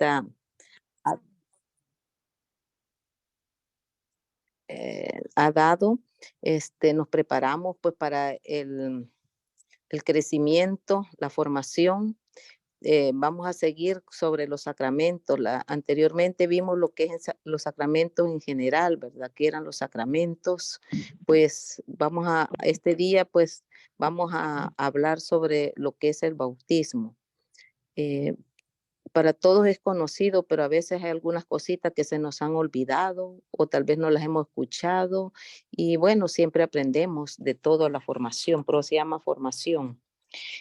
ha, ha dado. Nos preparamos pues para el crecimiento, la formación. Vamos a seguir sobre los sacramentos. Anteriormente vimos lo que es los sacramentos en general, ¿verdad? ¿Qué eran los sacramentos? Pues este día pues vamos a hablar sobre lo que es el bautismo. Eh, para todos es conocido, pero a veces hay algunas cositas que se nos han olvidado o tal vez no las hemos escuchado. Y bueno, siempre aprendemos de todo la formación, pero se llama formación.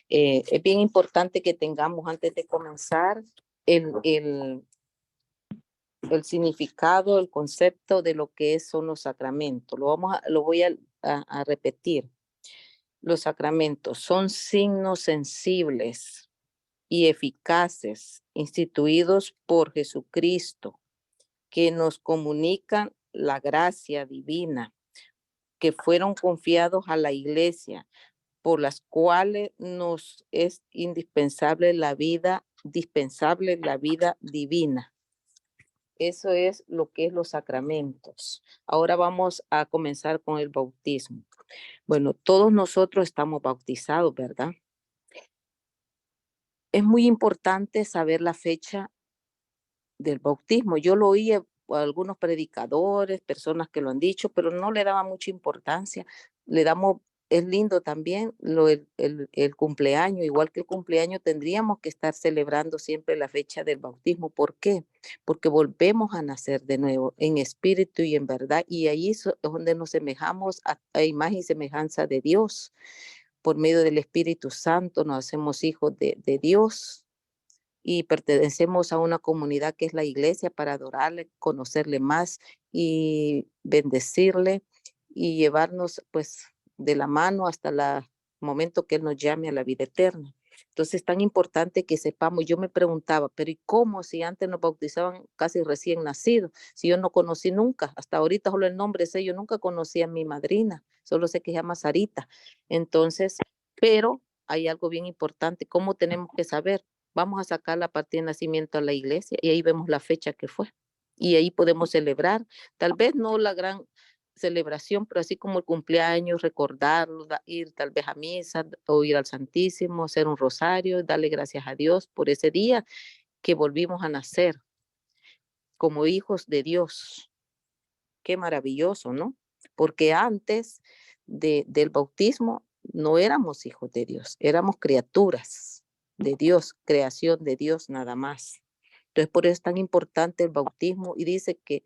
Es bien importante que tengamos antes de comenzar el, el, el significado, el concepto de lo que son los sacramentos. Lo voy a repetir. Los sacramentos son signos sensibles y eficaces instituidos por Jesucristo que nos comunican la gracia divina, que fueron confiados a la iglesia, por las cuales nos es dispensable la vida divina. Eso es lo que es los sacramentos. Ahora vamos a comenzar con el bautismo. Bueno, todos nosotros estamos bautizados, ¿verdad? Es muy importante saber la fecha del bautismo. Yo lo oí a algunos predicadores, personas que lo han dicho, pero no le daba mucha importancia. Es lindo también el cumpleaños, igual que el cumpleaños tendríamos que estar celebrando siempre la fecha del bautismo. ¿Por qué? Porque volvemos a nacer de nuevo en espíritu y en verdad, y ahí es donde nos semejamos a imagen y semejanza de Dios. Por medio del Espíritu Santo nos hacemos hijos de Dios y pertenecemos a una comunidad que es la iglesia para adorarle, conocerle más y bendecirle y llevarnos pues de la mano hasta el momento que Él nos llame a la vida eterna. Entonces es tan importante que sepamos. Yo me preguntaba, pero ¿y cómo si antes nos bautizaban casi recién nacidos? Si yo no conocí nunca, hasta ahorita solo el nombre sé, yo nunca conocí a mi madrina, solo sé que se llama Sarita. Entonces, pero hay algo bien importante, ¿cómo tenemos que saber? Vamos a sacar la partida de nacimiento a la iglesia y ahí vemos la fecha que fue. Y ahí podemos celebrar, tal vez no la gran celebración, pero así como el cumpleaños, recordarlo, ir tal vez a misa o ir al Santísimo, hacer un rosario, darle gracias a Dios por ese día que volvimos a nacer como hijos de Dios. Qué maravilloso, ¿no? Porque antes del bautismo no éramos hijos de Dios, éramos criaturas de Dios, creación de Dios nada más. Entonces, por eso es tan importante el bautismo y dice que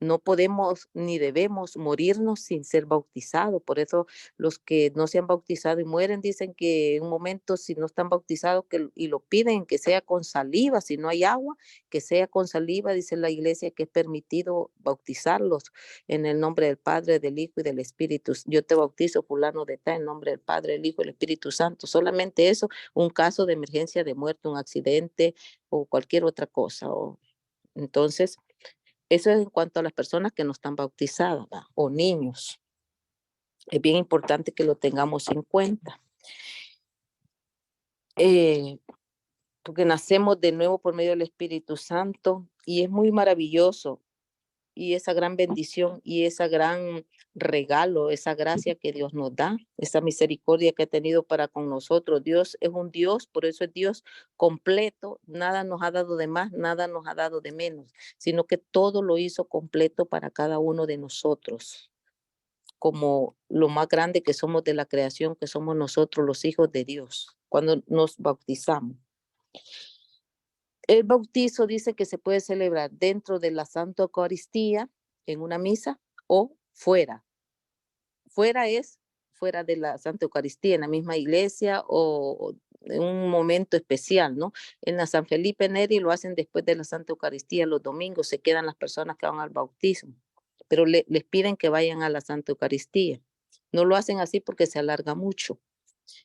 no podemos ni debemos morirnos sin ser bautizados. Por eso los que no se han bautizado y mueren dicen que en un momento si no están bautizados y lo piden que sea con saliva, si no hay agua, que sea con saliva, dice la iglesia que es permitido bautizarlos en el nombre del Padre, del Hijo y del Espíritu. Yo te bautizo fulano de tal en nombre del Padre, del Hijo y del Espíritu Santo. Solamente eso, un caso de emergencia de muerte, un accidente o cualquier otra cosa. Entonces, eso es en cuanto a las personas que no están bautizadas, ¿verdad? O niños. Es bien importante que lo tengamos en cuenta. Porque nacemos de nuevo por medio del Espíritu Santo y es muy maravilloso. Y esa gran bendición y esa gran regalo, esa gracia que Dios nos da, esa misericordia que ha tenido para con nosotros. Dios es un Dios, por eso es Dios completo, nada nos ha dado de más, nada nos ha dado de menos, sino que todo lo hizo completo para cada uno de nosotros, como lo más grande que somos de la creación, que somos nosotros los hijos de Dios, cuando nos bautizamos. El bautizo dice que se puede celebrar dentro de la Santa Eucaristía, en una misa, o fuera. Fuera es fuera de la Santa Eucaristía, en la misma iglesia o en un momento especial, ¿no? En la San Felipe Neri lo hacen después de la Santa Eucaristía, los domingos se quedan las personas que van al bautismo, pero les piden que vayan a la Santa Eucaristía. No lo hacen así porque se alarga mucho.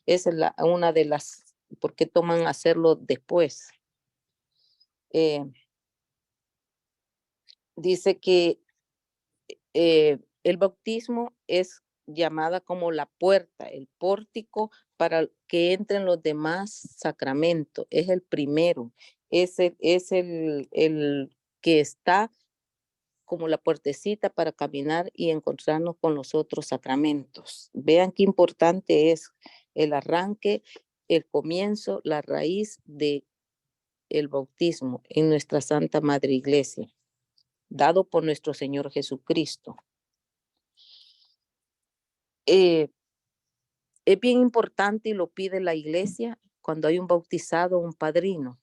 Esa es una de las, ¿por qué toman hacerlo después? Eh, dice que el bautismo es llamada como la puerta, el pórtico para que entren los demás sacramentos. Es el primero es el que está como la puertecita para caminar y encontrarnos con los otros sacramentos. Vean qué importante es el arranque, el comienzo, la raíz de el bautismo en nuestra Santa Madre Iglesia, dado por nuestro Señor Jesucristo. Es bien importante y lo pide la Iglesia cuando hay un bautizado, un padrino,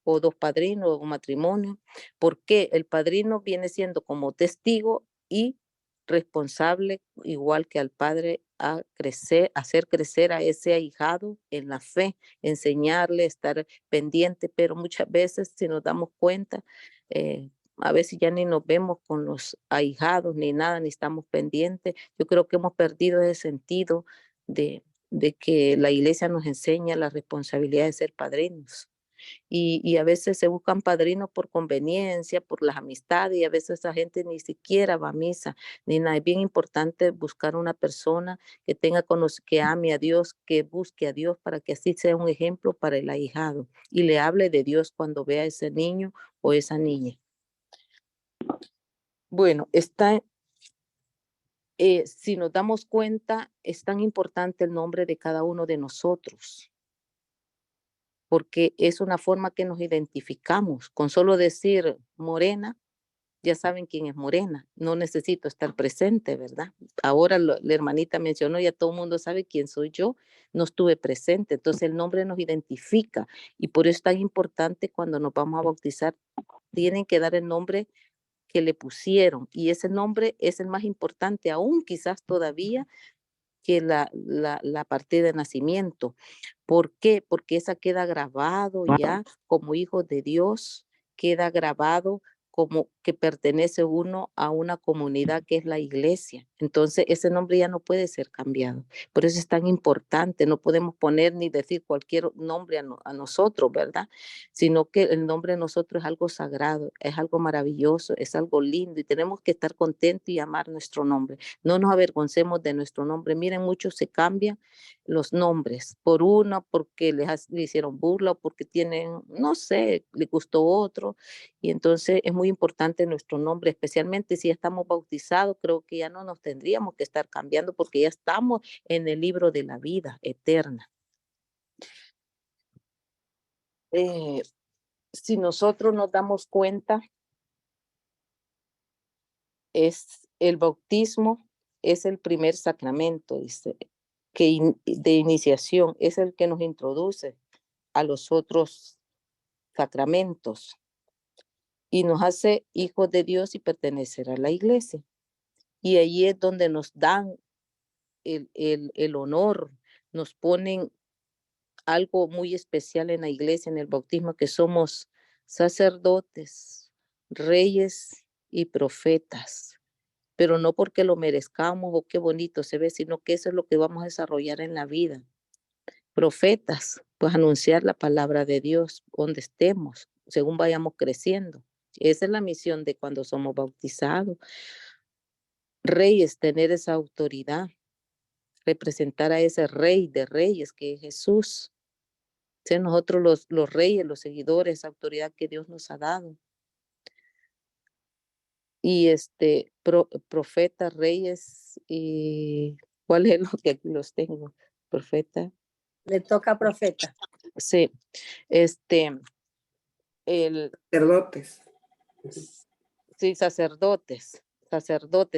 o dos padrinos, o un matrimonio, porque el padrino viene siendo como testigo y responsable, igual que al padre, a crecer, hacer crecer a ese ahijado en la fe, enseñarle, estar pendiente, pero muchas veces, si nos damos cuenta, a veces ya ni nos vemos con los ahijados ni nada, ni estamos pendientes. Yo creo que hemos perdido ese sentido de que la iglesia nos enseña la responsabilidad de ser padrinos. Y a veces se buscan padrinos por conveniencia, por las amistades, y a veces esa gente ni siquiera va a misa, ni nada. Es bien importante buscar una persona que tenga que ame a Dios, que busque a Dios para que así sea un ejemplo para el ahijado y le hable de Dios cuando vea a ese niño o esa niña. Bueno, si nos damos cuenta, es tan importante el nombre de cada uno de nosotros, porque es una forma que nos identificamos. Con solo decir Morena, ya saben quién es Morena, no necesito estar presente, ¿verdad? Ahora la hermanita mencionó, ya todo el mundo sabe quién soy yo, no estuve presente, entonces el nombre nos identifica y por eso es tan importante cuando nos vamos a bautizar, tienen que dar el nombre que le pusieron y ese nombre es el más importante, aún quizás todavía que la partida de nacimiento. ¿Por qué? Porque esa queda grabado ya como hijo de Dios, queda grabado como que pertenece uno a una comunidad que es la iglesia. Entonces, ese nombre ya no puede ser cambiado. Por eso es tan importante. No podemos poner ni decir cualquier nombre a nosotros, ¿verdad? Sino que el nombre de nosotros es algo sagrado, es algo maravilloso, es algo lindo y tenemos que estar contentos y amar nuestro nombre. No nos avergoncemos de nuestro nombre. Miren, muchos se cambian los nombres por uno, porque le hicieron burla o porque tienen, no sé, le gustó otro. Y entonces es muy importante nuestro nombre, especialmente si ya estamos bautizados, creo que ya no nos tendríamos que estar cambiando porque ya estamos en el libro de la vida eterna. Si nosotros nos damos cuenta, es el bautismo, es el primer sacramento, dice, de iniciación, es el que nos introduce a los otros sacramentos y nos hace hijos de Dios y pertenecer a la iglesia. Y ahí es donde nos dan el honor, nos ponen algo muy especial en la iglesia, en el bautismo, que somos sacerdotes, reyes y profetas, pero no porque lo merezcamos o qué bonito se ve, sino que eso es lo que vamos a desarrollar en la vida. Profetas, pues anunciar la palabra de Dios donde estemos, según vayamos creciendo. Esa es la misión de cuando somos bautizados. Reyes, tener esa autoridad, representar a ese rey de reyes que es Jesús. Ser nosotros los reyes, los seguidores, esa autoridad que Dios nos ha dado. Y profetas, reyes, y ¿cuál es lo que aquí los tengo? Profeta. Le toca profeta. Sí, el Sacerdotes. sí, sacerdotes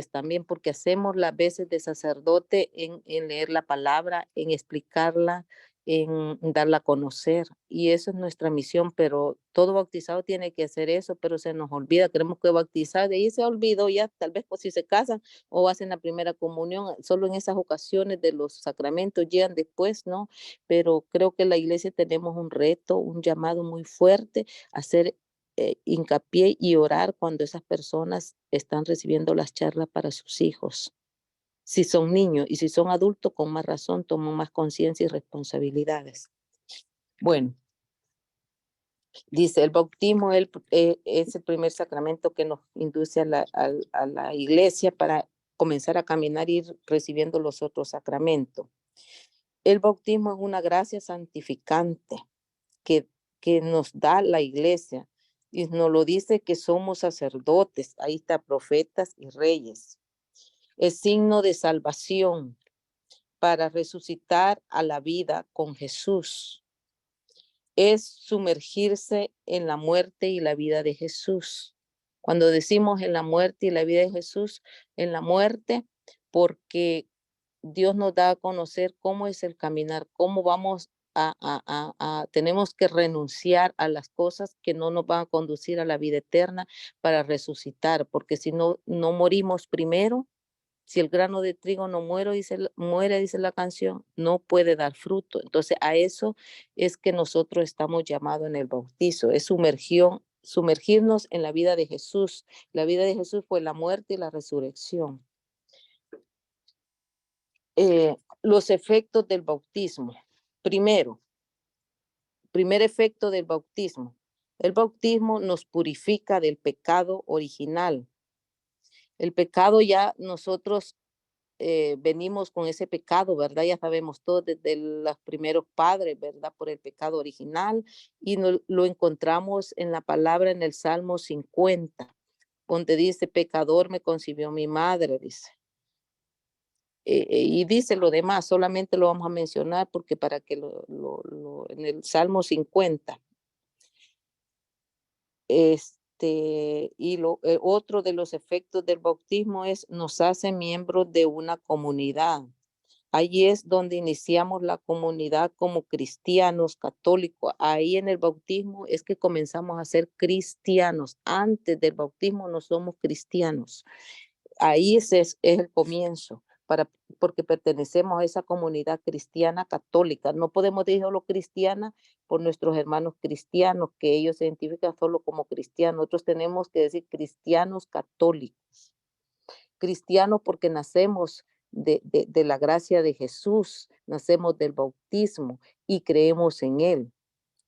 también, porque hacemos las veces de sacerdote en leer la palabra, en explicarla, en darla a conocer. Y eso es nuestra misión, pero todo bautizado tiene que hacer eso, pero se nos olvida, queremos que bautizar, de ahí se olvidó ya, tal vez pues si se casan o hacen la primera comunión, solo en esas ocasiones de los sacramentos llegan después, ¿no? Pero creo que en la iglesia tenemos un reto, un llamado muy fuerte a hacer hincapié y orar cuando esas personas están recibiendo las charlas para sus hijos. Si son niños y si son adultos, con más razón, toman más conciencia y responsabilidades. Bueno, dice, el bautismo es el primer sacramento que nos induce a la iglesia para comenzar a caminar y ir recibiendo los otros sacramentos. El bautismo es una gracia santificante que que nos da la iglesia. Y nos lo dice que somos sacerdotes, ahí está, profetas y reyes. Es signo de salvación para resucitar a la vida con Jesús. Es sumergirse en la muerte y la vida de Jesús. Cuando decimos en la muerte y la vida de Jesús, en la muerte, porque Dios nos da a conocer cómo es el caminar, cómo vamos tenemos que renunciar a las cosas que no nos van a conducir a la vida eterna para resucitar, porque si no, no morimos primero. Si el grano de trigo no muere, dice la canción, no puede dar fruto. Entonces, a eso es que nosotros estamos llamados en el bautizo, es sumergirnos en la vida de Jesús. La vida de Jesús fue la muerte y la resurrección. Los efectos del bautismo. Primer efecto del bautismo. El bautismo nos purifica del pecado original. El pecado ya nosotros venimos con ese pecado, ¿verdad? Ya sabemos todo desde los primeros padres, ¿verdad? Por el pecado original y lo encontramos en la palabra en el Salmo 50, donde dice, pecador me concibió mi madre, dice. Y dice lo demás, solamente lo vamos a mencionar porque para que en el Salmo 50, otro de los efectos del bautismo es nos hace miembros de una comunidad. Ahí es donde iniciamos la comunidad como cristianos católicos. Ahí en el bautismo es que comenzamos a ser cristianos. Antes del bautismo no somos cristianos. Ahí es el comienzo, porque pertenecemos a esa comunidad cristiana católica. No podemos decir solo cristiana por nuestros hermanos cristianos, que ellos se identifican solo como cristianos. Nosotros tenemos que decir cristianos católicos. Cristianos porque nacemos de la gracia de Jesús, nacemos del bautismo y creemos en Él.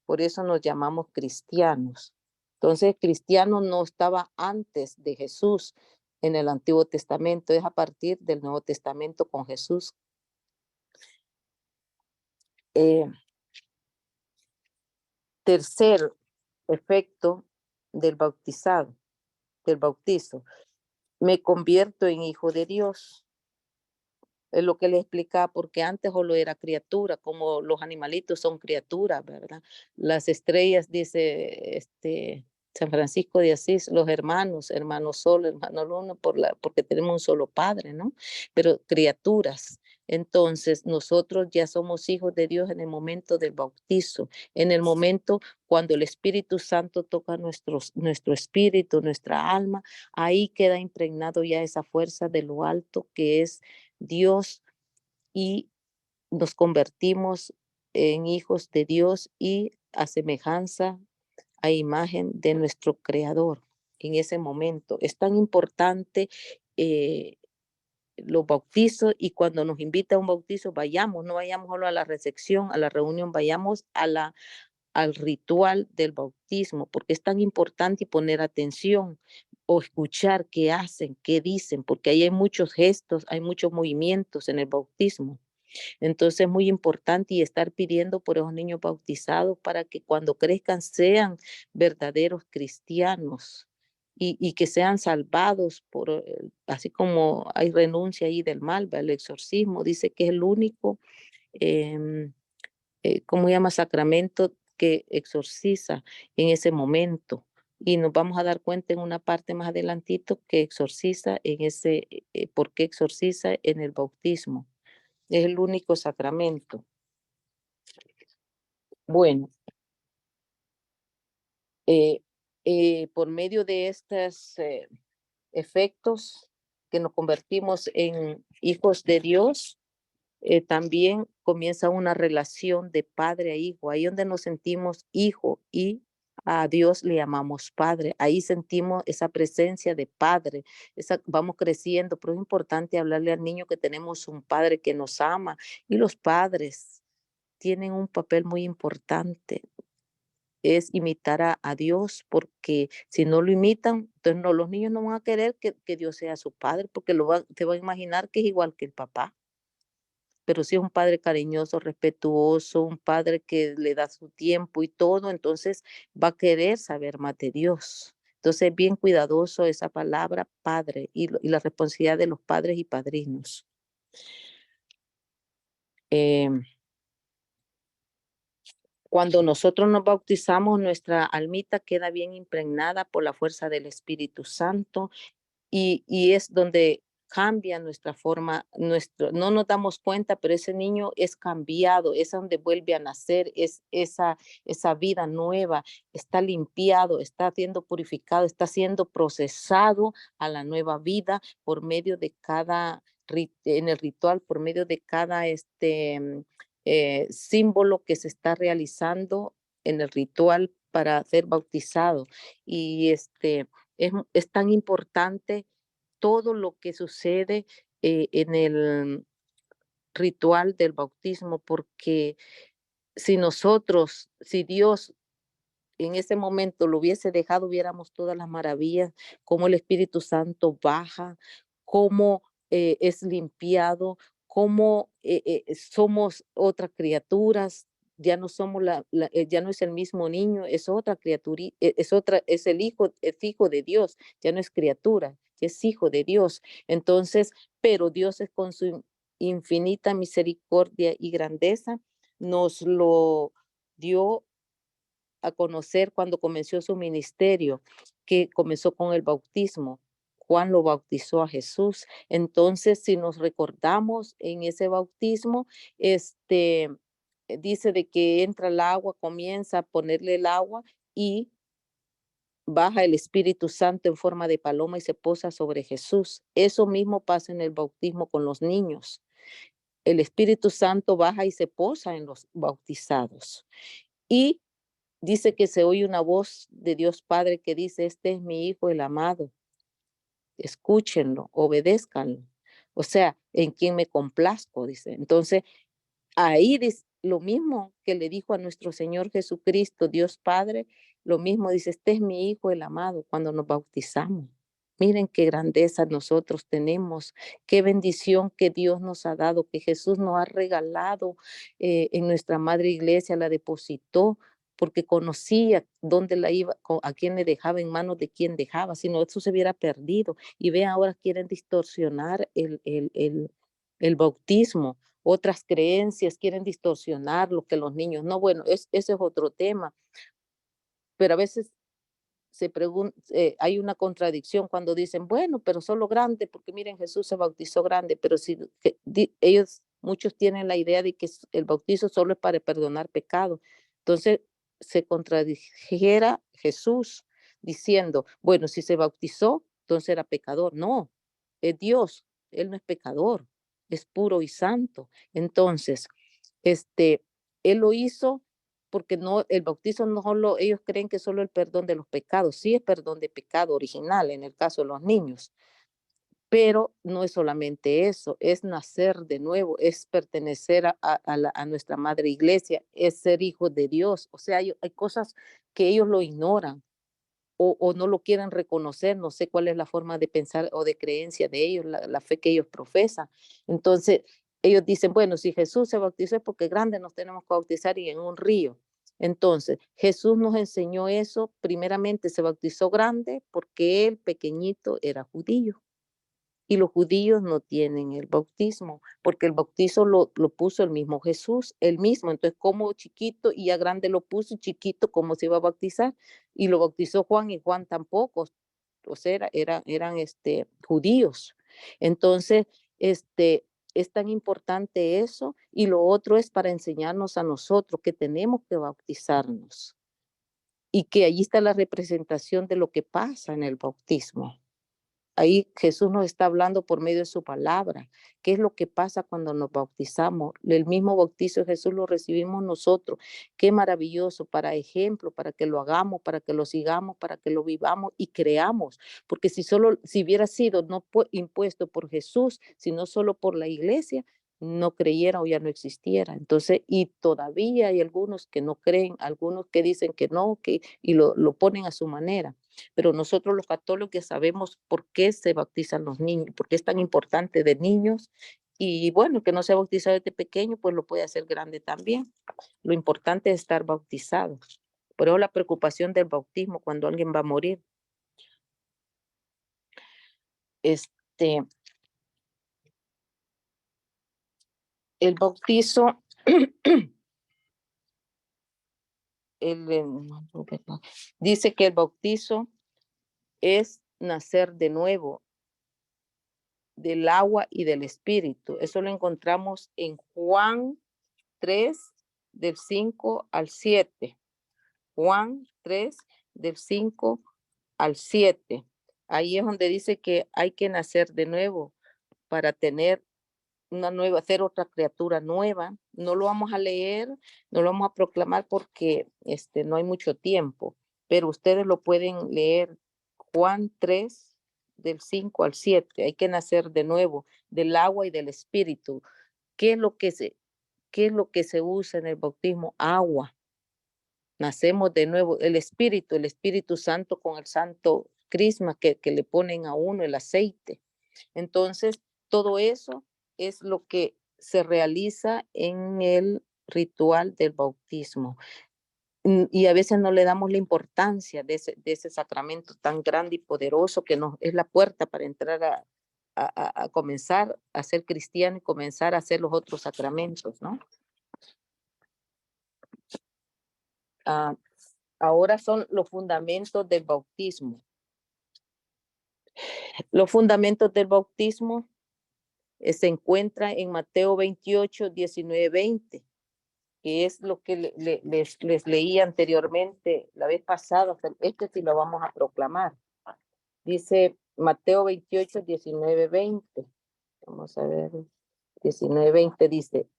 Por eso nos llamamos cristianos. Entonces, cristiano no estaba antes de Jesús en el Antiguo Testamento, es a partir del Nuevo Testamento con Jesús. Tercer efecto del bautizo, me convierto en hijo de Dios. Es lo que le explicaba, porque antes solo era criatura, como los animalitos son criaturas, ¿verdad? Las estrellas, dice San Francisco de Asís, los hermanos, hermano sol, hermano luna, porque tenemos un solo padre, ¿no? Pero criaturas. Entonces, nosotros ya somos hijos de Dios en el momento del bautizo, en el momento cuando el Espíritu Santo toca nuestro espíritu, nuestra alma, ahí queda impregnado ya esa fuerza de lo alto que es Dios y nos convertimos en hijos de Dios y a semejanza, a imagen de nuestro Creador en ese momento. Es tan importante los bautizos y cuando nos invita a un bautizo, vayamos, no vayamos solo a la recepción, a la reunión, vayamos al ritual del bautismo, porque es tan importante poner atención o escuchar qué hacen, qué dicen, porque ahí hay muchos gestos, hay muchos movimientos en el bautismo. Entonces es muy importante y estar pidiendo por esos niños bautizados para que cuando crezcan sean verdaderos cristianos y que sean salvados así como hay renuncia ahí del mal, el exorcismo dice que es el único ¿cómo se llama? Sacramento que exorciza en ese momento. Y nos vamos a dar cuenta en una parte más adelantito que exorciza ¿por qué exorciza en el bautismo? Es el único sacramento. Bueno, por medio de estos efectos que nos convertimos en hijos de Dios, también comienza una relación de padre a hijo, ahí donde nos sentimos hijo y a Dios le llamamos padre, ahí sentimos esa presencia de padre, vamos creciendo, pero es importante hablarle al niño que tenemos un padre que nos ama y los padres tienen un papel muy importante, es imitar a Dios, porque si no lo imitan, entonces no, los niños no van a querer que Dios sea su padre, porque se va a imaginar que es igual que el papá. pero si es un padre cariñoso, respetuoso, un padre que le da su tiempo y todo, entonces va a querer saber más de Dios. Entonces, bien cuidadoso esa palabra padre y la responsabilidad de los padres y padrinos. Em, Cuando nosotros nos bautizamos, nuestra almita queda bien impregnada por la fuerza del Espíritu Santo y es donde cambia nuestra forma, no nos damos cuenta, pero ese niño es cambiado, es donde vuelve a nacer, es esa vida nueva, está limpiado, está siendo purificado, está siendo procesado a la nueva vida por medio de cada, en el ritual, por medio de cada símbolo que se está realizando en el ritual para ser bautizado. Y es tan importante todo lo que sucede en el ritual del bautismo, porque si Dios en ese momento lo hubiese dejado, viéramos todas las maravillas, cómo el Espíritu Santo baja, cómo es limpiado, cómo somos otras criaturas, ya no somos ya no es el mismo niño, es otra criatura, es es hijo de Dios, ya no es criatura, es hijo de Dios. Entonces, pero Dios es con su infinita misericordia y grandeza, nos lo dio a conocer cuando comenzó su ministerio, que comenzó con el bautismo. Juan lo bautizó a Jesús. Entonces, si nos recordamos en ese bautismo, dice de que entra el agua, comienza a ponerle el agua y baja el Espíritu Santo en forma de paloma y se posa sobre Jesús. Eso mismo pasa en el bautismo con los niños. El Espíritu Santo baja y se posa en los bautizados. Y dice que se oye una voz de Dios Padre que dice, este es mi Hijo el amado, escúchenlo, obedézcanlo. O sea, en quien me complazco, dice. Entonces, ahí dice, lo mismo que le dijo a nuestro Señor Jesucristo, Dios Padre, lo mismo dice, este es mi Hijo el amado cuando nos bautizamos. Miren qué grandeza nosotros tenemos, qué bendición que Dios nos ha dado, que Jesús nos ha regalado en nuestra madre iglesia, la depositó porque conocía dónde la iba, a quién le dejaba, en manos de quién dejaba, si no, eso se hubiera perdido. Y ve, ahora quieren distorsionar el bautismo, otras creencias quieren distorsionar lo que los niños, no, bueno, ese es otro tema, pero a veces hay una contradicción cuando dicen, bueno, pero solo grande, porque miren, Jesús se bautizó grande, pero si muchos tienen la idea de que el bautizo solo es para perdonar pecado. Entonces, se contradijera Jesús diciendo, bueno, si se bautizó, entonces era pecador. No, es Dios, Él no es pecador, es puro y santo. Entonces, este, Él lo hizo porque no, el bautizo no solo, ellos creen que solo el perdón de los pecados, sí es perdón de pecado original en el caso de los niños, pero no es solamente eso, es nacer de nuevo, es pertenecer a nuestra madre iglesia, es ser hijos de Dios. O sea, hay cosas que ellos lo ignoran o no lo quieren reconocer, no sé cuál es la forma de pensar o de creencia de ellos, la fe que ellos profesan. Entonces, ellos dicen, bueno, si Jesús se bautizó es porque grande nos tenemos que bautizar y en un río. Entonces, Jesús nos enseñó eso, primeramente se bautizó grande porque él pequeñito era judío. Y los judíos no tienen el bautismo, porque el bautizo lo puso el mismo Jesús, el mismo. Entonces, como chiquito y ya grande lo puso, y chiquito, ¿cómo se iba a bautizar? Y lo bautizó Juan y Juan tampoco, o sea, eran judíos. Entonces, es tan importante eso. Y lo otro es para enseñarnos a nosotros que tenemos que bautizarnos y que allí está la representación de lo que pasa en el bautismo. Ahí Jesús nos está hablando por medio de su palabra. ¿Qué es lo que pasa cuando nos bautizamos? El mismo bautizo de Jesús lo recibimos nosotros. Qué maravilloso, para ejemplo, para que lo hagamos, para que lo sigamos, para que lo vivamos y creamos. Porque si hubiera sido no impuesto por Jesús, sino solo por la iglesia, no creyera o ya no existiera. Entonces, y todavía hay algunos que no creen, algunos que dicen que no, y lo ponen a su manera. Pero nosotros los católicos sabemos por qué se bautizan los niños, por qué es tan importante de niños Y bueno, que no sea bautizado desde pequeño, pues lo puede hacer grande también. Lo importante es estar bautizado. Por eso la preocupación del bautismo cuando alguien va a morir. Este, el bautizo, dice que el bautizo es nacer de nuevo del agua y del espíritu. Eso lo encontramos en Juan 3, del 5 al 7. Juan 3, del 5 al 7. Ahí es donde dice que hay que nacer de nuevo para tener una nueva, hacer otra criatura nueva. No lo vamos a leer, no lo vamos a proclamar porque no hay mucho tiempo, pero ustedes lo pueden leer. Juan 3, del 5 al 7. Hay que nacer de nuevo del agua y del espíritu. ¿Qué es lo que se usa en el bautismo? Agua. Nacemos de nuevo. El Espíritu Santo con el santo crisma que le ponen a uno, el aceite. Entonces, todo eso es lo que se realiza en el ritual del bautismo. Y a veces no le damos la importancia de ese sacramento tan grande y poderoso que es la puerta para entrar a comenzar a ser cristiano y comenzar a hacer los otros sacramentos, ¿no? Ah, ahora son los fundamentos del bautismo. Los fundamentos del bautismo se encuentran en Mateo 28, 19, 20, que es lo que les leí anteriormente la vez pasada. Sí lo vamos a proclamar. Dice Mateo 28, 19, 20. Vamos a ver. 19, 20 dice: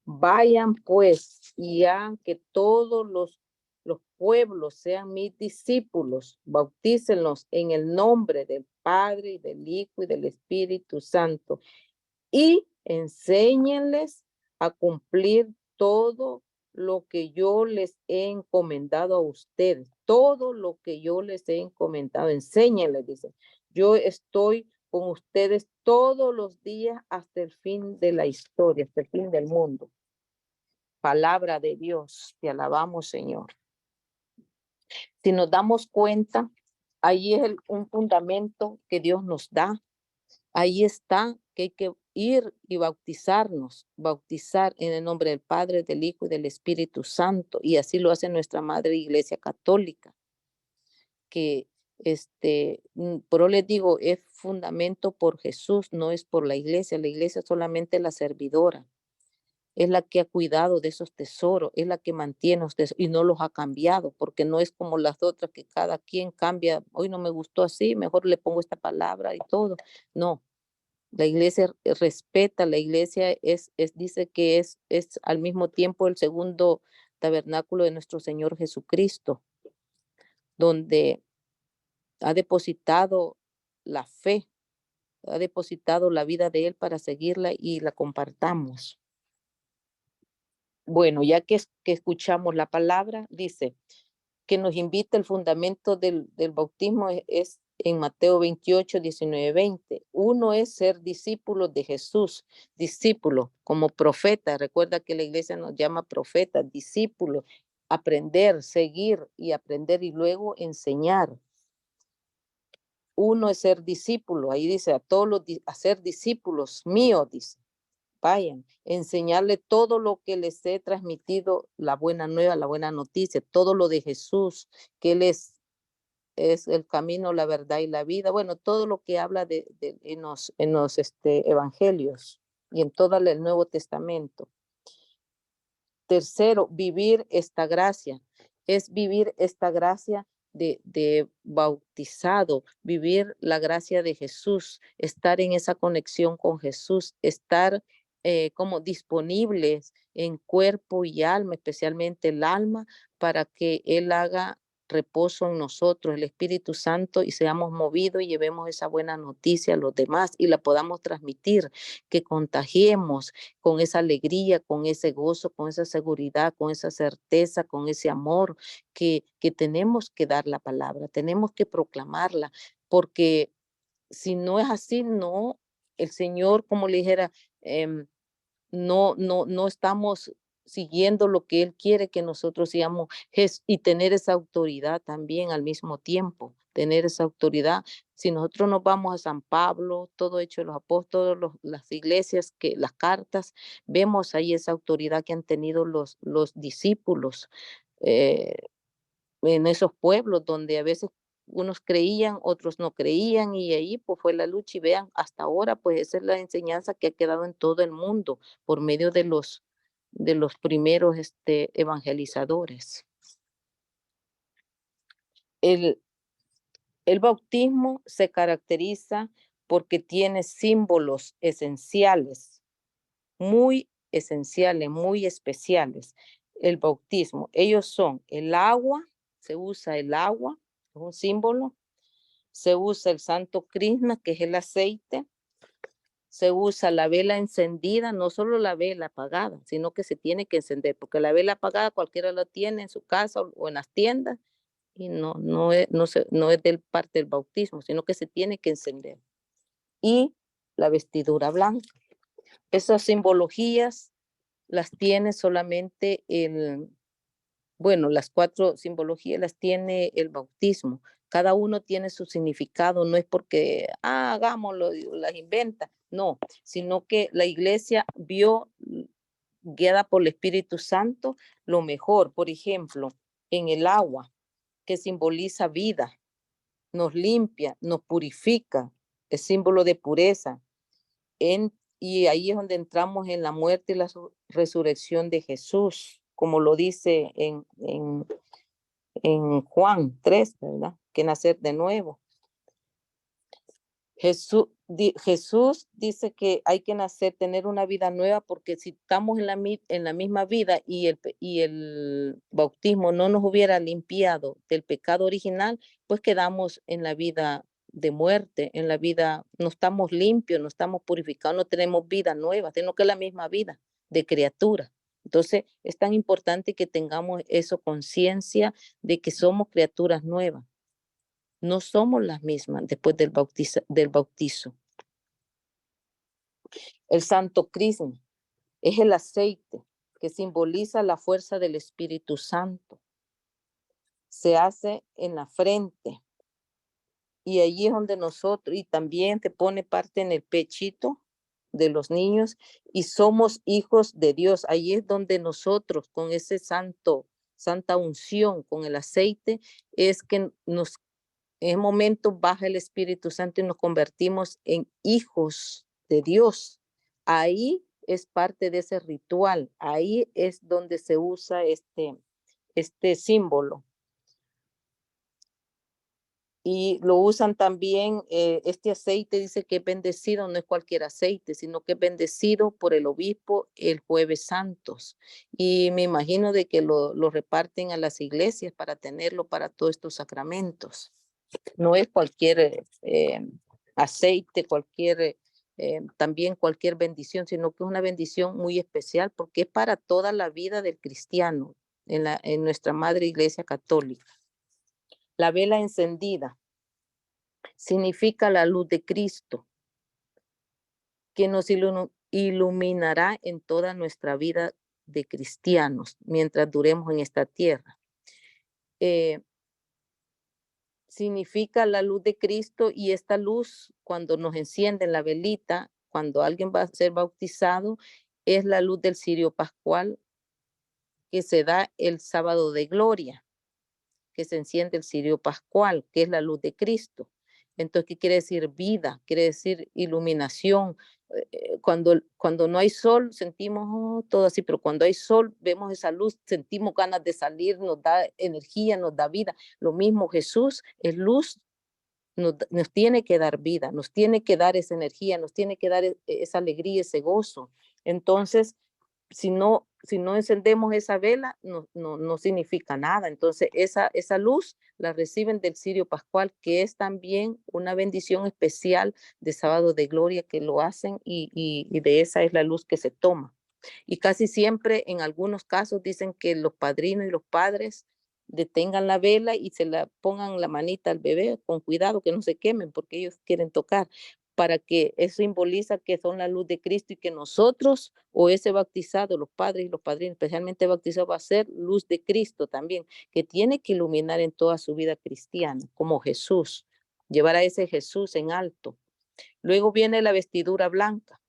vayan pues y hagan que todos los pueblos sean mis discípulos, bautícenlos en el nombre del Padre y del Hijo y del Espíritu Santo y enséñenles a cumplir todo lo que yo les he encomendado a ustedes, todo lo que yo les he encomendado, enséñenles, dice, yo estoy con ustedes todos los días hasta el fin de la historia, hasta el fin del mundo. Palabra de Dios, te alabamos, Señor. Si nos damos cuenta, ahí es un fundamento que Dios nos da. Ahí está que hay que ir y bautizarnos, bautizar en el nombre del Padre, del Hijo y del Espíritu Santo. Y así lo hace nuestra Madre Iglesia Católica, que por eso les digo, es fundamento por Jesús, no es por la iglesia. La iglesia es solamente la servidora, es la que ha cuidado de esos tesoros, es la que mantiene los tesoros y no los ha cambiado, porque no es como las otras que cada quien cambia. Hoy no me gustó así, mejor le pongo esta palabra y todo. No, la iglesia respeta, la iglesia dice que es al mismo tiempo el segundo tabernáculo de nuestro Señor Jesucristo, donde ha depositado la fe, ha depositado la vida de Él para seguirla y la compartamos. Bueno, ya que escuchamos la palabra, dice que nos invita el fundamento del bautismo es en Mateo 28, 19, 20. Uno es ser discípulos de Jesús, discípulo como profeta. Recuerda que la iglesia nos llama profetas, discípulos, aprender, seguir y aprender y luego enseñar. Uno es ser discípulo, ahí dice a todos a ser discípulos míos, dice. Vayan, enseñarle todo lo que les he transmitido, la buena nueva, la buena noticia, todo lo de Jesús, que Él es el camino, la verdad y la vida. Bueno, todo lo que habla en los evangelios y en todo el Nuevo Testamento. Tercero, vivir esta gracia. Es vivir esta gracia de bautizado, vivir la gracia de Jesús, estar en esa conexión con Jesús, estar como disponibles en cuerpo y alma, especialmente el alma, para que Él haga reposo en nosotros, el Espíritu Santo, y seamos movidos y llevemos esa buena noticia a los demás y la podamos transmitir, que contagiemos con esa alegría, con ese gozo, con esa seguridad, con esa certeza, con ese amor que tenemos que dar la palabra, tenemos que proclamarla, porque si no es así, no el Señor, como le dijera, no estamos siguiendo lo que Él quiere que nosotros sigamos y tener esa autoridad también al mismo tiempo, tener esa autoridad. Si nosotros nos vamos a San Pablo, todo hecho de los apóstoles, las iglesias, las cartas, vemos ahí esa autoridad que han tenido los discípulos eh, en esos pueblos donde a veces unos creían, otros no creían y ahí pues fue la lucha y vean, hasta ahora pues esa es la enseñanza que ha quedado en todo el mundo por medio de los primeros evangelizadores. El, el bautismo se caracteriza porque tiene símbolos esenciales, muy esenciales, muy especiales. El bautismo, ellos son el agua, se usa el agua, es un símbolo, se usa el santo crisma, que es el aceite, se usa la vela encendida, no solo la vela apagada, sino que se tiene que encender, porque la vela apagada cualquiera la tiene en su casa o en las tiendas y no es del parte del bautismo, sino que se tiene que encender. Y la vestidura blanca. Esas simbologías las tiene solamente bueno, las 4 simbologías las tiene el bautismo. Cada uno tiene su significado, no es porque, hagámoslo, las inventa, no, sino que la iglesia vio, guiada por el Espíritu Santo, lo mejor. Por ejemplo, en el agua, que simboliza vida, nos limpia, nos purifica, es símbolo de pureza. Y ahí es donde entramos en la muerte y la resurrección de Jesús, como lo dice en Juan 3, ¿verdad? Que nacer de nuevo. Jesús dice que hay que nacer, tener una vida nueva, porque si estamos en la misma vida y el bautismo no nos hubiera limpiado del pecado original, pues quedamos en la vida de muerte, en la vida, no estamos limpios, no estamos purificados, no tenemos vida nueva, tenemos que la misma vida de criatura. Entonces, es tan importante que tengamos eso, conciencia de que somos criaturas nuevas. No somos las mismas después del bautizo. El santo crisma es el aceite que simboliza la fuerza del Espíritu Santo. Se hace en la frente y allí es donde nosotros, y también te pone parte en el pechito de los niños, y somos hijos de Dios. Allí es donde nosotros con ese santa unción, con el aceite, es que en ese momento baja el Espíritu Santo y nos convertimos en hijos de Dios. Ahí es parte de ese ritual, ahí es donde se usa este símbolo. Y lo usan también, este aceite dice que es bendecido, no es cualquier aceite, sino que es bendecido por el obispo el Jueves Santos. Y me imagino de que lo reparten a las iglesias para tenerlo para todos estos sacramentos. No es cualquier aceite, también cualquier bendición, sino que es una bendición muy especial porque es para toda la vida del cristiano en nuestra madre iglesia católica. La vela encendida significa la luz de Cristo, que nos iluminará en toda nuestra vida de cristianos mientras duremos en esta tierra. Significa la luz de Cristo, y esta luz, cuando nos enciende la velita, cuando alguien va a ser bautizado, es la luz del cirio pascual que se da el sábado de gloria, que se enciende el cirio pascual, que es la luz de Cristo. Entonces, ¿qué quiere decir vida? Quiere decir iluminación. Cuando no hay sol, sentimos todo así, pero cuando hay sol, vemos esa luz, sentimos ganas de salir, nos da energía, nos da vida. Lo mismo Jesús es luz, nos tiene que dar vida, nos tiene que dar esa energía, nos tiene que dar esa alegría, ese gozo. Entonces, si no encendemos esa vela, no significa nada. Entonces, esa luz la reciben del cirio pascual, que es también una bendición especial de sábado de gloria que lo hacen, y de esa es la luz que se toma. Y casi siempre, en algunos casos, dicen que los padrinos y los padres detengan la vela y se la pongan la manita al bebé con cuidado que no se quemen porque ellos quieren tocar. para que eso simboliza que son la luz de Cristo y que nosotros o ese bautizado, los padres y los padrinos, especialmente bautizados, va a ser luz de Cristo también, que tiene que iluminar en toda su vida cristiana, como Jesús, llevar a ese Jesús en alto. Luego viene la vestidura blanca.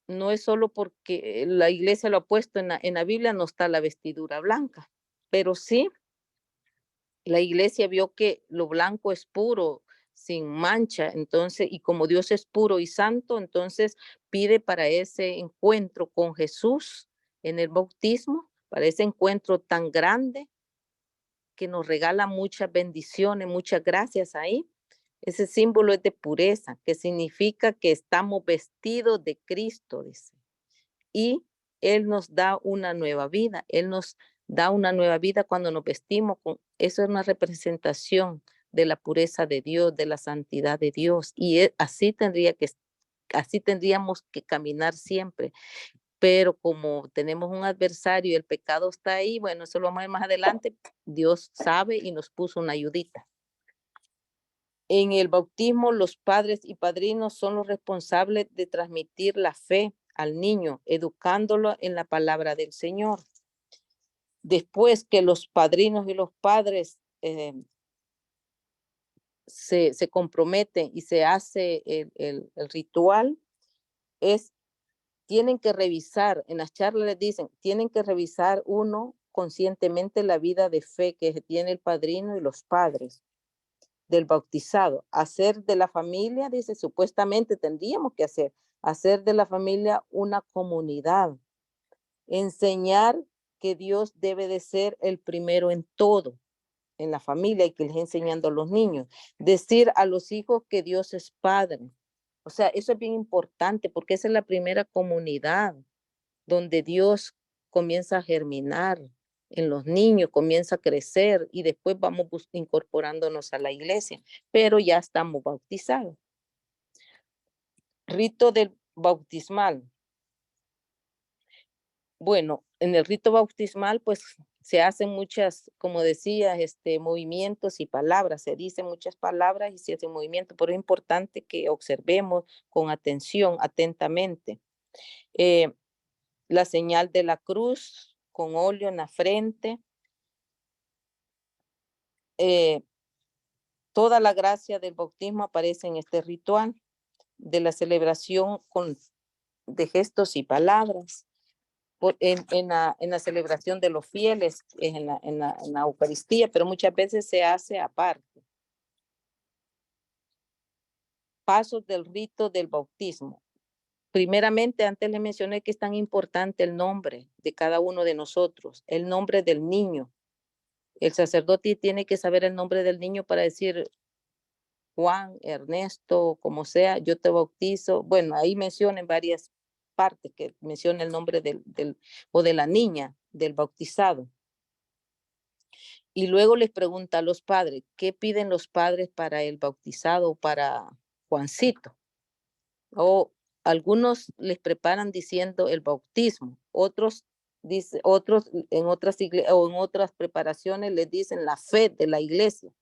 No es solo porque la iglesia lo ha puesto en la Biblia, no está la vestidura blanca, pero sí la iglesia vio que lo blanco es puro, sin mancha, entonces, y como Dios es puro y santo, entonces pide para ese encuentro con Jesús en el bautismo, para ese encuentro tan grande que nos regala muchas bendiciones, muchas gracias ahí. Ese símbolo es de pureza, que significa que estamos vestidos de Cristo, dice. Y Él nos da una nueva vida. Él nos da una nueva vida cuando nos vestimos con, eso es una representación de la pureza de Dios, de la santidad de Dios. Y así tendríamos que caminar siempre. Pero como tenemos un adversario y el pecado está ahí, bueno, eso lo vamos a ver más adelante, Dios sabe y nos puso una ayudita. En el bautismo, los padres y padrinos son los responsables de transmitir la fe al niño, educándolo en la palabra del Señor. Después que los padrinos y los padres se comprometen y se hace el ritual, tienen que revisar, en las charlas les dicen, tienen que revisar uno conscientemente la vida de fe que tiene el padrino y los padres del bautizado. Hacer de la familia, dice, supuestamente tendríamos que hacer de la familia una comunidad. Enseñar que Dios debe de ser el primero en todo, en la familia, y que les enseñando a los niños. Decir a los hijos que Dios es Padre. O sea, eso es bien importante porque esa es la primera comunidad donde Dios comienza a germinar en los niños, comienza a crecer y después vamos incorporándonos a la iglesia, pero ya estamos bautizados. Rito del bautismal. Bueno, en el rito bautismal, pues se hacen muchas, como decía, movimientos y palabras, se dicen muchas palabras y se hacen movimientos, pero es importante que observemos con atención, atentamente. La señal de la cruz con óleo en la frente. Toda la gracia del bautismo aparece en este ritual de la celebración de gestos y palabras. En la celebración de los fieles, en la Eucaristía, pero muchas veces se hace aparte. Pasos del rito del bautismo. Primeramente, antes le mencioné que es tan importante el nombre de cada uno de nosotros, el nombre del niño. El sacerdote tiene que saber el nombre del niño para decir Juan, Ernesto, como sea, yo te bautizo. Bueno, ahí mencionan varias partes que menciona el nombre o de la niña, del bautizado. Y luego les pregunta a los padres, ¿qué piden los padres para el bautizado, para Juancito? O algunos les preparan diciendo el bautismo, otros en otras iglesias o en otras preparaciones les dicen la fe de la iglesia,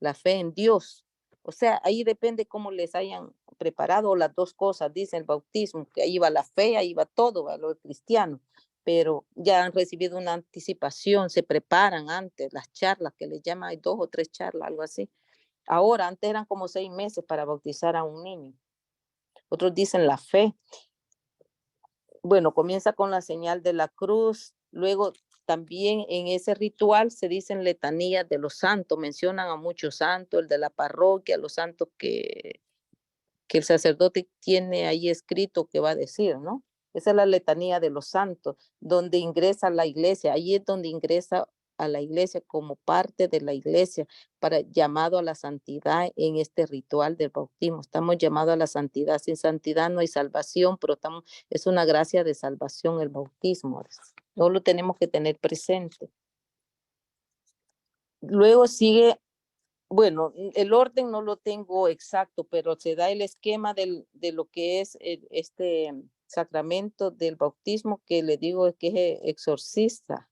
la fe en Dios. O sea, ahí depende cómo les hayan preparado las dos cosas, dice el bautismo, que ahí va la fe, ahí va todo, va lo cristiano, pero ya han recibido una anticipación, se preparan antes, las charlas que les llaman, hay 2 o 3 charlas, algo así. Ahora, antes eran como 6 meses para bautizar a un niño. Otros dicen la fe. Bueno, comienza con la señal de la cruz, luego también en ese ritual se dicen letanías de los santos, mencionan a muchos santos, el de la parroquia, los santos que el sacerdote tiene ahí escrito que va a decir, ¿no? Esa es la letanía de los santos, donde ingresa a la iglesia, ahí es donde ingresa a la iglesia como parte de la iglesia, para llamado a la santidad en este ritual del bautismo. Estamos llamados a la santidad, sin santidad no hay salvación, pero es una gracia de salvación el bautismo. No lo tenemos que tener presente. Luego sigue, bueno, el orden no lo tengo exacto, pero se da el esquema de lo que es este sacramento del bautismo, que le digo que es exorcista.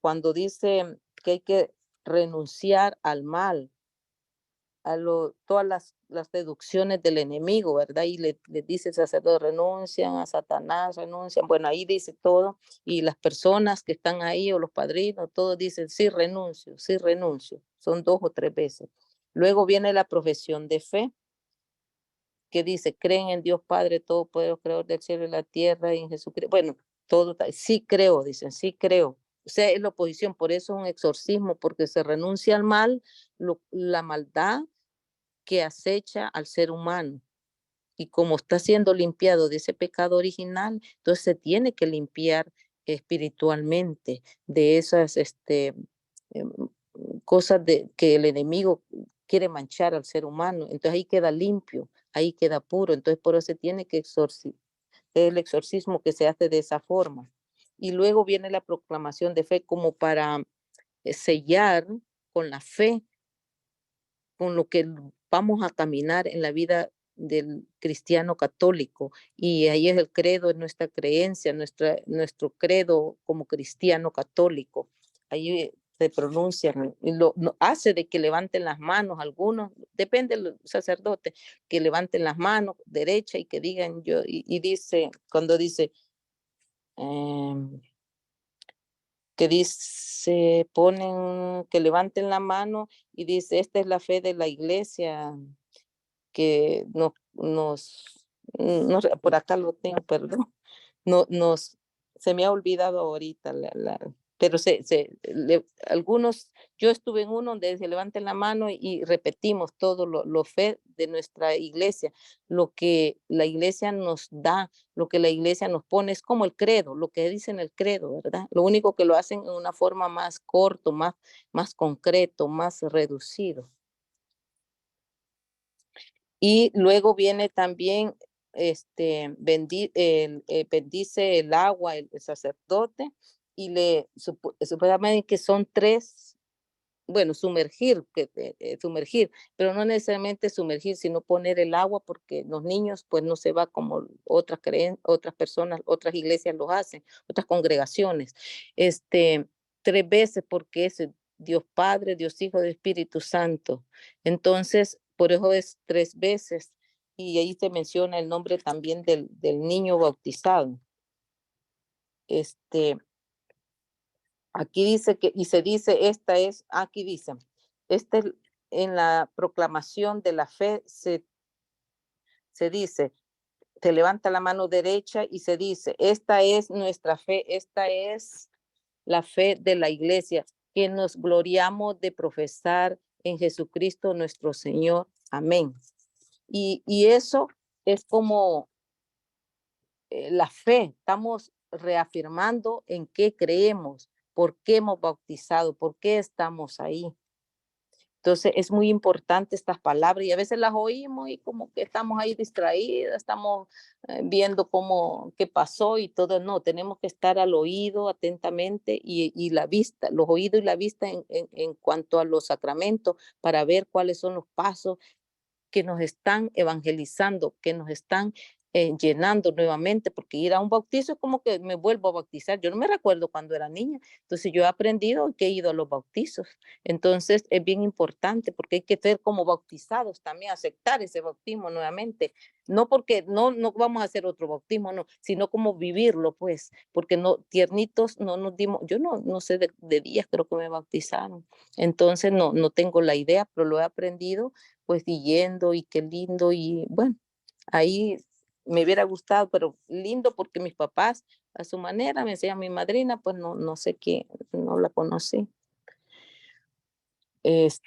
Cuando dice que hay que renunciar al mal, todas las seducciones del enemigo, ¿verdad? Y le dice el sacerdote, renuncian a Satanás, renuncian. Bueno, ahí dice todo. Y las personas que están ahí o los padrinos, todos dicen, sí renuncio, sí renuncio. Son 2 o 3 veces. Luego viene la profesión de fe, que dice, creen en Dios Padre Todopoderoso, creador del cielo y la tierra, y en Jesucristo. Bueno, todo, sí creo, dicen, sí creo. O sea, es la oposición, por eso es un exorcismo, porque se renuncia al mal, la maldad que acecha al ser humano. Y como está siendo limpiado de ese pecado original, entonces se tiene que limpiar espiritualmente de esas em, cosas que el enemigo quiere manchar al ser humano. Entonces ahí queda limpio, ahí queda puro. Entonces por eso se tiene que el exorcismo que se hace de esa forma. Y luego viene la proclamación de fe como para sellar con la fe, con lo que vamos a caminar en la vida del cristiano católico. Y ahí es el credo, es nuestra creencia, nuestro credo como cristiano católico. Ahí se pronuncian, y hace de que levanten las manos algunos, depende del sacerdote, que levanten las manos derecha y que digan yo, y dice, cuando dice, eh, que dice, ponen, que levanten la mano y dice, esta es la fe de la iglesia, que no, por acá lo tengo, perdón, se me ha olvidado ahorita, pero algunos, yo estuve en uno donde se levanten la mano y repetimos todo lo fe de nuestra iglesia, lo que la iglesia nos da, lo que la iglesia nos pone, es como el credo, lo que dice en el credo, ¿verdad? Lo único que lo hacen en una forma más corto, más concreto, más reducido. Y luego viene también, bendice el agua el sacerdote y supuestamente que son 3, bueno, sumergir, sumergir, pero no necesariamente sumergir, sino poner el agua porque los niños pues no se va como otras personas, otras iglesias lo hacen, otras congregaciones, 3 veces porque es Dios Padre, Dios Hijo, Dios Espíritu Santo. Entonces, por eso es 3 veces y ahí se menciona el nombre también del niño bautizado. Aquí dice que, y se dice, aquí dice, en la proclamación de la fe se dice, se levanta la mano derecha y se dice, esta es nuestra fe, esta es la fe de la iglesia, que nos gloriamos de profesar en Jesucristo nuestro Señor. Amén. Y eso es como la fe, estamos reafirmando en qué creemos, por qué hemos bautizado, por qué estamos ahí. Entonces es muy importante estas palabras y a veces las oímos y como que estamos ahí distraídas, estamos viendo qué pasó y todo. No, tenemos que estar al oído atentamente y la vista, los oídos y la vista en cuanto a los sacramentos para ver cuáles son los pasos que nos están evangelizando, que nos están llenando nuevamente, porque ir a un bautizo es como que me vuelvo a bautizar. Yo no me recuerdo cuando era niña, entonces yo he aprendido que he ido a los bautizos. Entonces es bien importante porque hay que ser como bautizados también, aceptar ese bautismo nuevamente. No porque no vamos a hacer otro bautismo, no, sino como vivirlo, pues, porque no, tiernitos no nos dimos, yo no sé de días creo que me bautizaron. Entonces no tengo la idea, pero lo he aprendido pues yendo y qué lindo y bueno, ahí me hubiera gustado, pero lindo porque mis papás a su manera me decían mi madrina, pues no sé qué, no la conocí. Es,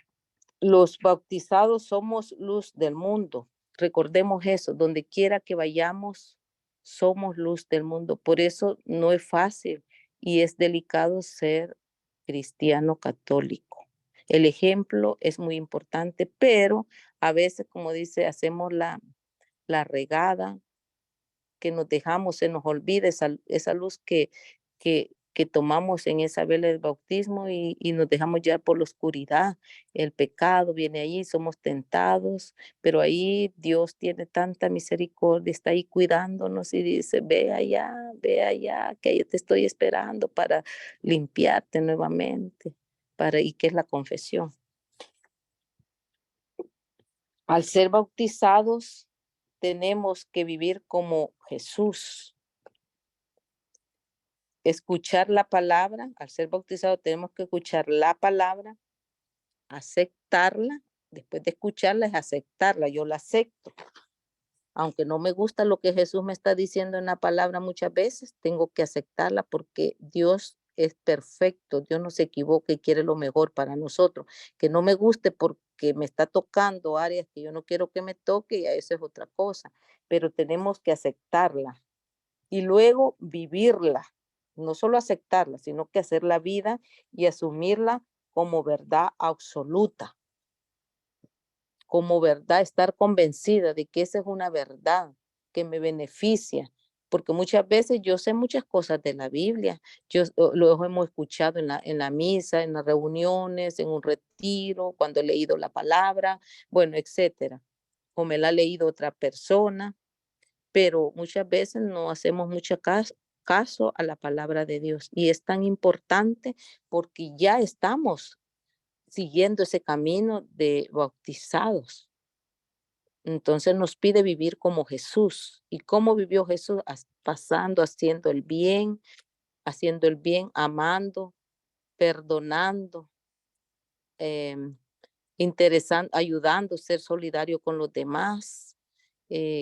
los bautizados somos luz del mundo. Recordemos eso, donde quiera que vayamos, somos luz del mundo. Por eso no es fácil y es delicado ser cristiano católico. El ejemplo es muy importante, pero a veces, como dice, hacemos la regada, que nos dejamos, se nos olvida esa luz que tomamos en esa vela del bautismo y nos dejamos llevar por la oscuridad. El pecado viene ahí, somos tentados, pero ahí Dios tiene tanta misericordia, está ahí cuidándonos y dice, ve allá, que yo te estoy esperando para limpiarte nuevamente, y que es la confesión. Al ser bautizados, tenemos que vivir como Jesús. Escuchar la palabra, al ser bautizados tenemos que escuchar la palabra, aceptarla. Después de escucharla es aceptarla, yo la acepto. Aunque no me gusta lo que Jesús me está diciendo en la palabra muchas veces, tengo que aceptarla porque Dios es perfecto, Dios no se equivoca y quiere lo mejor para nosotros. Que no me guste porque me está tocando áreas que yo no quiero que me toque, y eso es otra cosa, pero tenemos que aceptarla y luego vivirla, no solo aceptarla, sino que hacer la vida y asumirla como verdad absoluta, como verdad, estar convencida de que esa es una verdad que me beneficia, porque muchas veces yo sé muchas cosas de la Biblia, lo hemos escuchado en la misa, en las reuniones, en un retiro, cuando he leído la palabra, bueno, etcétera, o me la ha leído otra persona, pero muchas veces no hacemos mucho caso a la palabra de Dios, y es tan importante porque ya estamos siguiendo ese camino de bautizados. Entonces nos pide vivir como Jesús. ¿Y cómo vivió Jesús? Pasando, haciendo el bien, amando, perdonando, em, interesando, ayudando, ser solidario con los demás.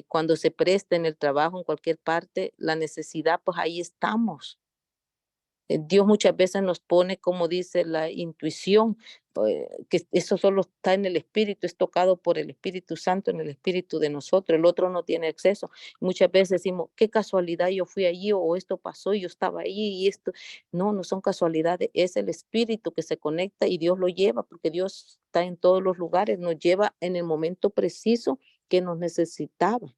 Cuando se presta en el trabajo, en cualquier parte, la necesidad, pues ahí estamos. Dios muchas veces nos pone, como dice la intuición, que eso solo está en el Espíritu, es tocado por el Espíritu Santo en el Espíritu de nosotros, el otro no tiene acceso. Muchas veces decimos, qué casualidad, yo fui allí o esto pasó y yo estaba allí y esto. No, no son casualidades, es el Espíritu que se conecta y Dios lo lleva, porque Dios está en todos los lugares, nos lleva en el momento preciso que nos necesitaba.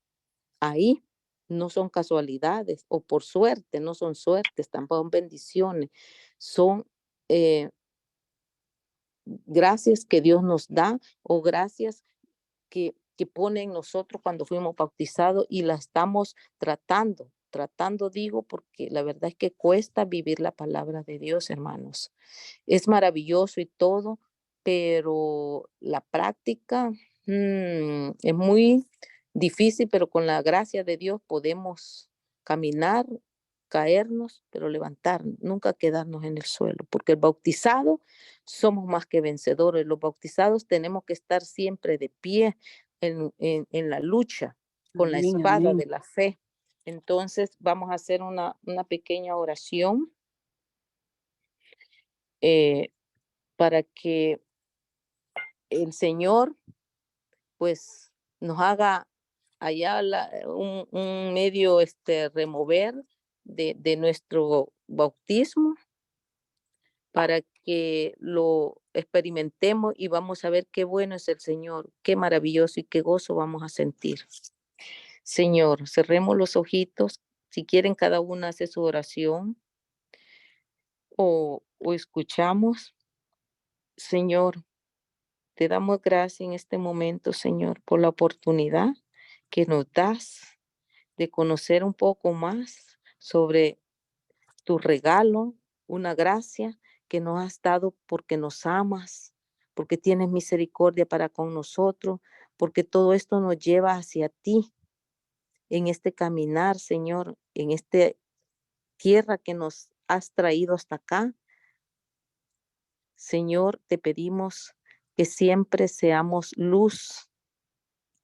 Ahí no son casualidades o por suerte, no son suertes, tampoco son bendiciones, son gracias que Dios nos da o gracias que pone en nosotros cuando fuimos bautizados y la estamos tratando digo, porque la verdad es que cuesta vivir la palabra de Dios, hermanos. Es maravilloso y todo, pero la práctica es muy difícil, pero con la gracia de Dios podemos caminar, caernos, pero levantarnos, nunca quedarnos en el suelo, porque el bautizado somos más que vencedores. Los bautizados tenemos que estar siempre de pie en la lucha con la Amén, espada amén. de la fe. Entonces vamos a hacer una pequeña oración eh, para que el Señor pues nos haga allá un medio remover de nuestro bautismo para que lo experimentemos y vamos a ver qué bueno es el Señor, qué maravilloso y qué gozo vamos a sentir. Señor, cerremos los ojitos. Si quieren, cada uno hace su oración o escuchamos. Señor, te damos gracias en este momento, Señor, por la oportunidad que nos das de conocer un poco más sobre tu regalo, una gracia que nos has dado porque nos amas, porque tienes misericordia para con nosotros, porque todo esto nos lleva hacia ti en este caminar, Señor, en esta tierra que nos has traído hasta acá. Señor, te pedimos que siempre seamos luz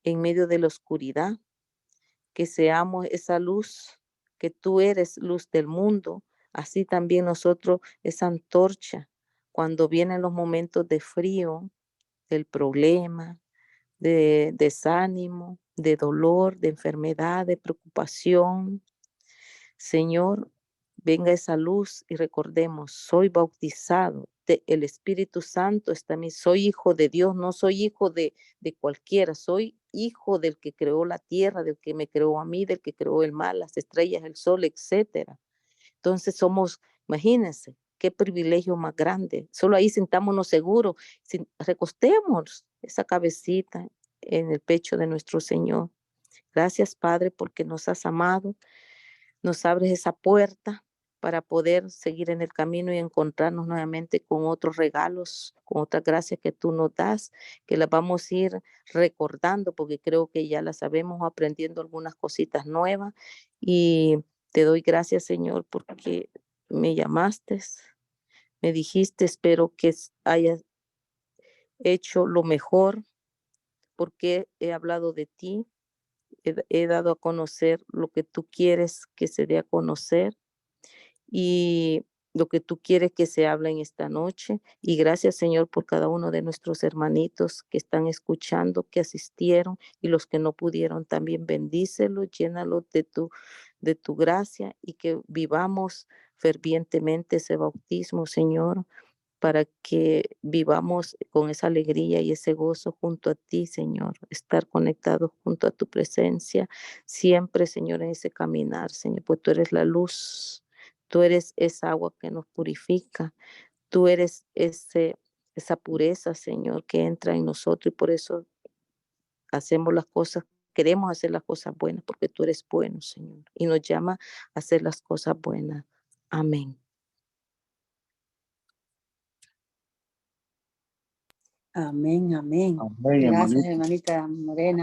en medio de la oscuridad, que seamos esa luz, que tú eres luz del mundo, así también nosotros esa antorcha cuando vienen los momentos de frío, del problema, de desánimo, de dolor, de enfermedad, de preocupación. Señor, venga esa luz y recordemos, soy bautizado, el Espíritu Santo está en mí, soy hijo de Dios, no soy hijo de cualquiera, soy hijo del que creó la tierra, del que me creó a mí, del que creó el mar, las estrellas, el sol, etcétera. Entonces somos, imagínense, qué privilegio más grande. Solo ahí sentámonos seguros, recostemos esa cabecita en el pecho de nuestro Señor. Gracias, Padre, porque nos has amado, nos abres esa puerta para poder seguir en el camino y encontrarnos nuevamente con otros regalos, con otras gracias que tú nos das, que las vamos a ir recordando, porque creo que ya las sabemos, aprendiendo algunas cositas nuevas. Y te doy gracias, Señor, porque me llamaste, me dijiste, espero que hayas hecho lo mejor, porque he hablado de ti, he dado a conocer lo que tú quieres que se dé a conocer y lo que tú quieres que se hable en esta noche. Y gracias, Señor, por cada uno de nuestros hermanitos que están escuchando, que asistieron y los que no pudieron también. Bendícelos, llénalos de tu gracia y que vivamos fervientemente ese bautismo, Señor, para que vivamos con esa alegría y ese gozo junto a ti, Señor, estar conectados junto a tu presencia, siempre, Señor, en ese caminar, Señor, pues tú eres la luz, tú eres esa agua que nos purifica, tú eres esa pureza, Señor, que entra en nosotros y por eso hacemos las cosas, queremos hacer las cosas buenas, porque tú eres bueno, Señor, y nos llama a hacer las cosas buenas. Amén. Amén, amén. Amén, Gracias, hermanito. hermanita Morena.